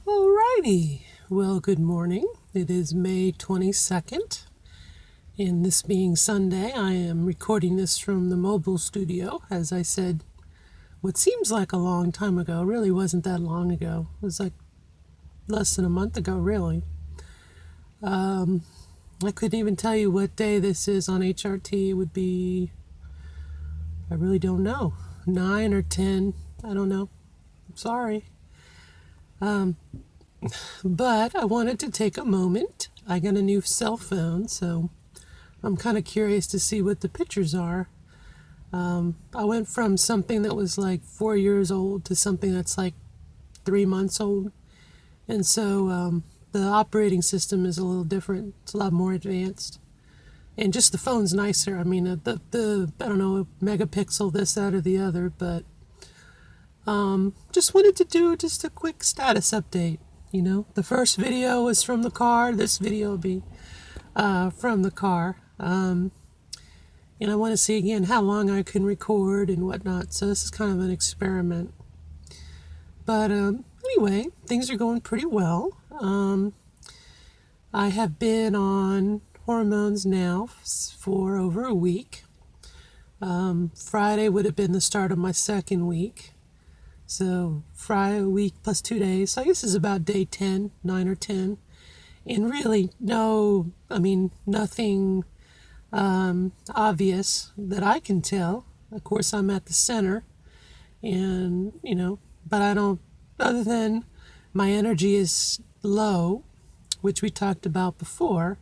Alrighty. Well, good morning. It is May 22nd. And this being Sunday, I am recording this from the mobile studio. As I said, what seems like a long time ago really wasn't that long ago. It was like less than a month ago, really. I couldn't even tell you what day this is on HRT. It would be, I really don't know, 9 or 10. I don't know. I'm sorry. But I wanted to take a moment. I got a new cell phone, so I'm kind of curious to see what the pictures are. I went from something that was like 4 years old to something that's like 3 months old. And so the operating system is a little different. It's a lot more advanced. And just the phone's nicer. I mean, the I don't know, megapixel, this, that, or the other, but just wanted to do just a quick status update. You know, the first video was from the car. This video will be from the car. And I want to see again how long I can record and whatnot. So this is kind of an experiment. But anyway, things are going pretty well. I have been on hormones now for over a week. Friday would have been the start of my second week. So Friday, a week plus 2 days. So I guess it's about day 10, 9 or 10. And really, nothing obvious that I can tell. Of course, I'm at the center. And, but I don't, other than my energy is low, which we talked about before,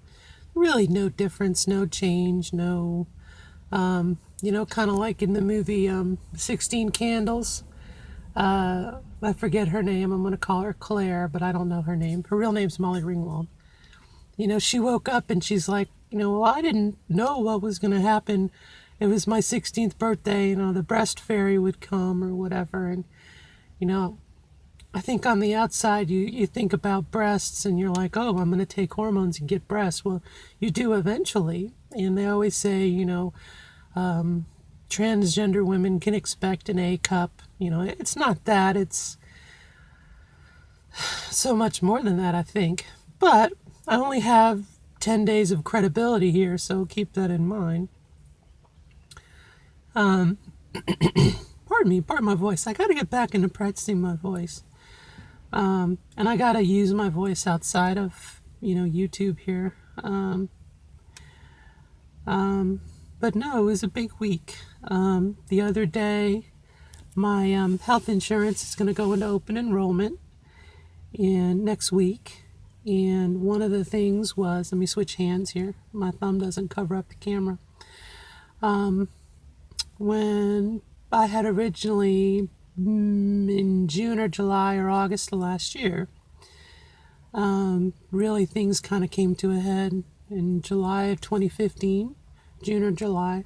really no difference, no change, no, kind of like in the movie 16 Candles. I forget her name. I'm going to call her Claire, but I don't know her name. Her real name's Molly Ringwald. She woke up and she's like, well, I didn't know what was going to happen. It was my 16th birthday, the breast fairy would come or whatever. And, I think on the outside, you think about breasts and you're like, oh, I'm going to take hormones and get breasts. Well, you do eventually. And they always say, transgender women can expect an A cup. It's not that. It's so much more than that, I think. But I only have 10 days of credibility here, so keep that in mind. Pardon my voice. I got to get back into practicing my voice. And I got to use my voice outside of, YouTube here. But no, it was a big week. The other day, my health insurance is going to go into open enrollment next week. And one of the things was, let me switch hands here. My thumb doesn't cover up the camera. When I had originally, in June or July or August of last year, really things kind of came to a head in July of 2015, June or July.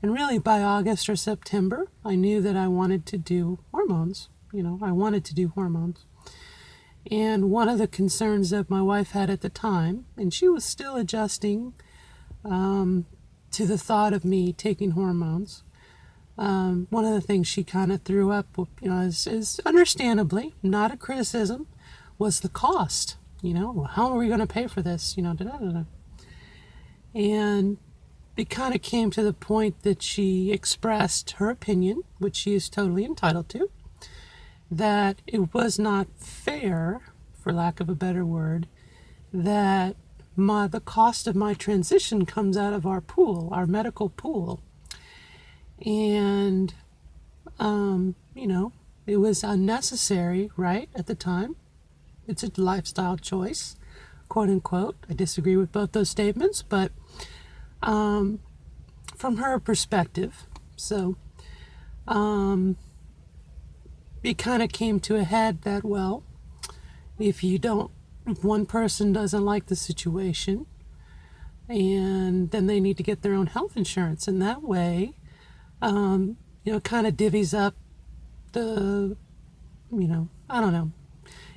And really by August or September, I knew that I wanted to do hormones. I wanted to do hormones. And one of the concerns that my wife had at the time, and she was still adjusting to the thought of me taking hormones, one of the things she kind of threw up, is understandably, not a criticism, was the cost. How are we going to pay for this? And it kind of came to the point that she expressed her opinion, which she is totally entitled to, that it was not fair, for lack of a better word, that the cost of my transition comes out of our pool, our medical pool. And, it was unnecessary, right, at the time. It's a lifestyle choice, quote unquote. I disagree with both those statements, but from her perspective. So it kind of came to a head that, well, if one person doesn't like the situation, and then they need to get their own health insurance. And that way, kind of divvies up the, I don't know.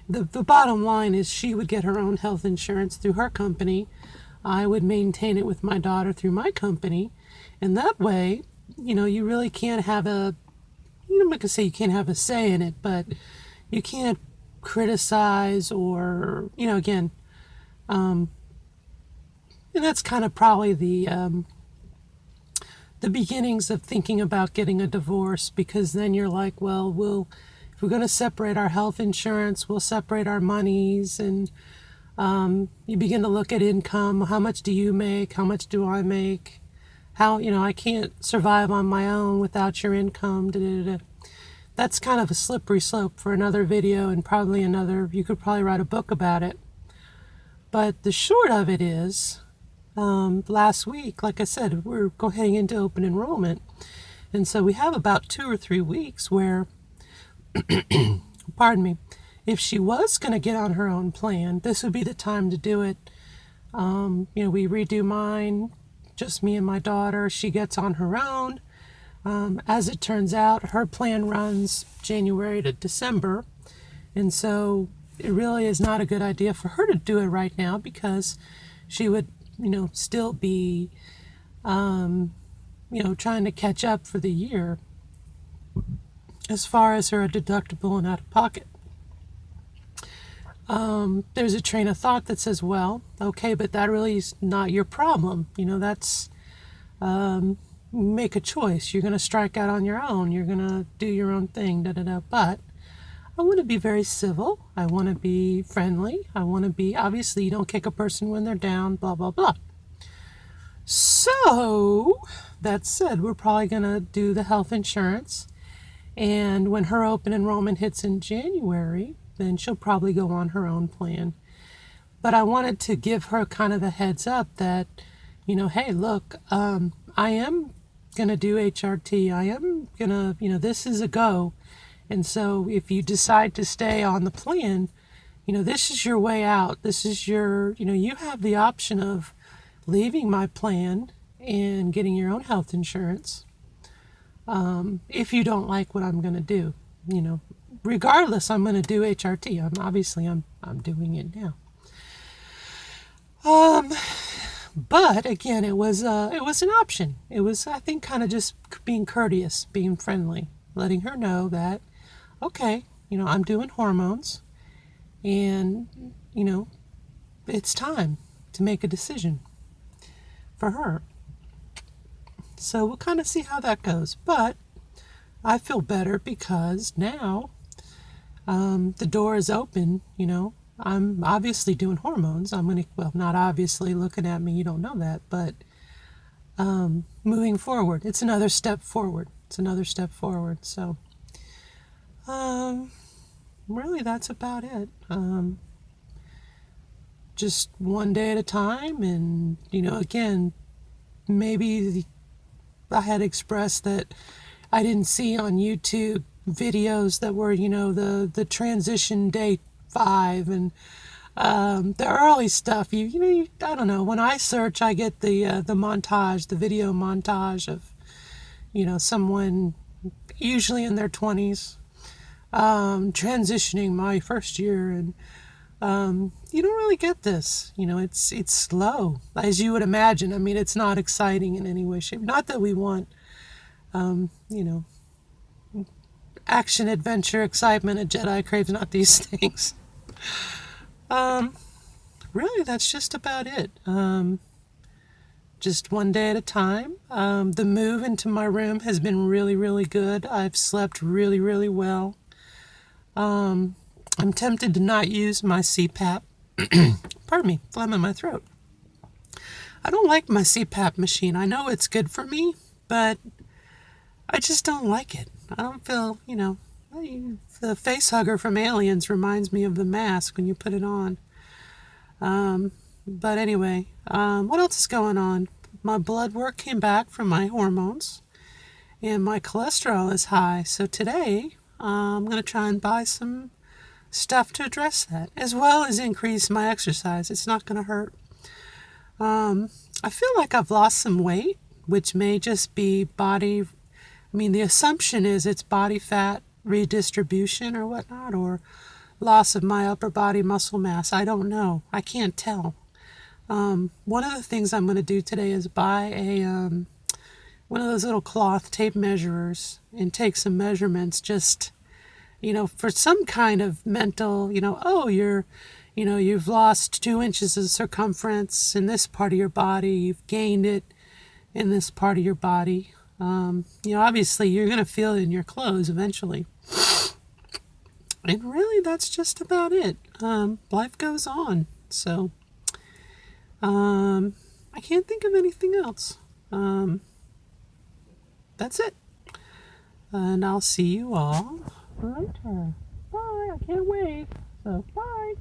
The bottom line is she would get her own health insurance through her company. I would maintain it with my daughter through my company. And that way, you really can't have I'm not going to say you can't have a say in it, but you can't criticize or, again, and that's kind of probably the beginnings of thinking about getting a divorce, because then you're like, well, if we're going to separate our health insurance, we'll separate our monies, and you begin to look at income. How much do you make? How much do I make? How, I can't survive on my own without your income. Da, da, da. That's kind of a slippery slope for another video, and probably you could probably write a book about it. But the short of it is, last week, like I said, we're heading into open enrollment. And so we have about 2 or 3 weeks where, pardon me, if she was going to get on her own plan, this would be the time to do it. We redo mine, just me and my daughter. She gets on her own. As it turns out, her plan runs January to December. And so it really is not a good idea for her to do it right now, because she would, still be, trying to catch up for the year as far as her deductible and out of pocket. There's a train of thought that says, well, okay, but that really is not your problem. That's, make a choice. You're going to strike out on your own. You're going to do your own thing, But I want to be very civil. I want to be friendly. I want to be, obviously, you don't kick a person when they're down, blah, blah, blah. So, that said, we're probably going to do the health insurance. And when her open enrollment hits in January, then she'll probably go on her own plan. But I wanted to give her kind of the heads up that, hey, look, I am going to do HRT. I am going to, this is a go. And so if you decide to stay on the plan, this is your way out. This is your, you have the option of leaving my plan and getting your own health insurance. If you don't like what I'm going to do, regardless, I'm going to do HRT. I'm doing it now. But again, it was an option. It was, I think, kind of just being courteous, being friendly, letting her know that, okay, I'm doing hormones, and, it's time to make a decision for her. So we'll kind of see how that goes. But I feel better because now the door is open. I'm obviously doing hormones. Not obviously, looking at me, you don't know that, but moving forward, it's another step forward. So really, that's about it. Just one day at a time. And, again, maybe I had expressed that I didn't see on YouTube videos that were, the transition day 5 and the early stuff. I don't know. When I search, I get the montage, the video montage of, someone usually in their 20s transitioning my first year, and you don't really get this. It's slow, as you would imagine. I mean, it's not exciting in any way, shape. Not that we want, action, adventure, excitement. A Jedi craves not these things. Really, that's just about it. Just one day at a time. The move into my room has been really, really good. I've slept really, really well. I'm tempted to not use my CPAP. Pardon me, phlegm in my throat. I don't like my CPAP machine. I know it's good for me, but I just don't like it. I don't feel, the face hugger from Aliens reminds me of the mask when you put it on. But anyway, what else is going on? My blood work came back from my hormones, and my cholesterol is high. So today, I'm going to try and buy some stuff to address that, as well as increase my exercise. It's not going to hurt. I feel like I've lost some weight, which may just be body. The assumption is it's body fat redistribution or whatnot, or loss of my upper body muscle mass. I don't know. I can't tell. One of the things I'm going to do today is buy one of those little cloth tape measurers and take some measurements, just for some kind of mental, oh, you've lost 2 inches of circumference in this part of your body, you've gained it in this part of your body. Obviously you're going to feel it in your clothes eventually. And really, that's just about it. Life goes on. So, I can't think of anything else. That's it. And I'll see you all later. Bye. I can't wait. So, bye.